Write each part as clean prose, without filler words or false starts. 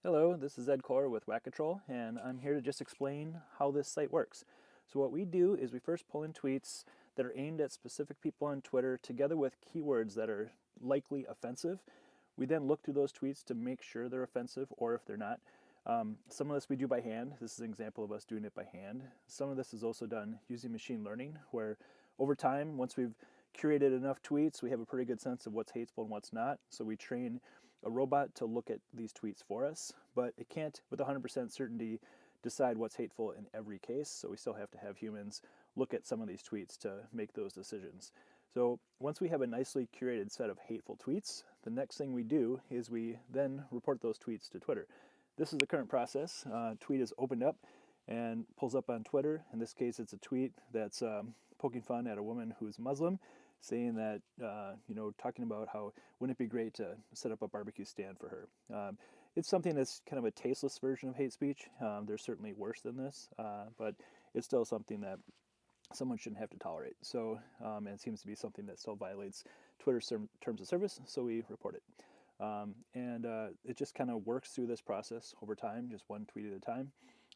Hello, this is Ed Core with Wackatroll, and I'm here to just explain how this site works. So what we do is we first pull in tweets that are aimed at specific people on Twitter together with keywords that are likely offensive. We then look through those tweets to make sure they're offensive or if they're not. Some of this we do by hand. This is an example of us doing it by hand. Some of this is also done using machine learning, where over time, once we've curated enough tweets, we have a pretty good sense of what's hateful and what's not. So we train a robot to look at these tweets for us, but it can't, with 100% certainty, decide what's hateful in every case. So we still have to have humans look at some of these tweets to make those decisions. So once we have a nicely curated set of hateful tweets, the next thing we do is we then report those tweets to Twitter. This is the current process. Tweet is opened up and pulls up on Twitter. In this case, it's a tweet that's poking fun at a woman who's Muslim, saying that, talking about how wouldn't it be great to set up a barbecue stand for her. It's something that's kind of a tasteless version of hate speech. There's certainly worse than this, but it's still something that someone shouldn't have to tolerate. So, and it seems to be something that still violates Twitter's terms of service, so we report it. It just kind of works through this process over time, just one tweet at a time.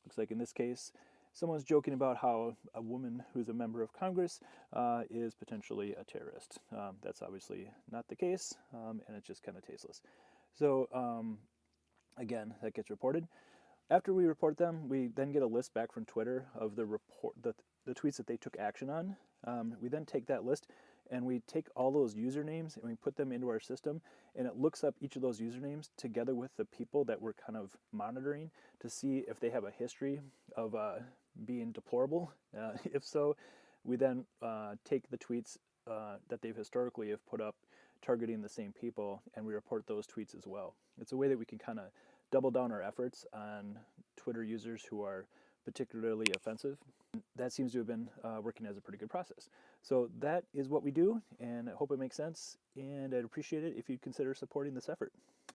Looks like in this case, someone's joking about how a woman who's a member of Congress is potentially a terrorist. That's obviously not the case, and it's just kind of tasteless. So again, that gets reported. After we report them, we then get a list back from Twitter of the tweets that they took action on. We then take that list and we take all those usernames and we put them into our system, and it looks up each of those usernames together with the people that we're kind of monitoring to see if they have a history of being deplorable. If so, we then take the tweets that they've historically have put up targeting the same people, and we report those tweets as well. It's a way that we can kind of double down our efforts on Twitter users who are particularly offensive. That seems to have been working as a pretty good process. So that is what we do, and I hope it makes sense, and I'd appreciate it if you'd consider supporting this effort.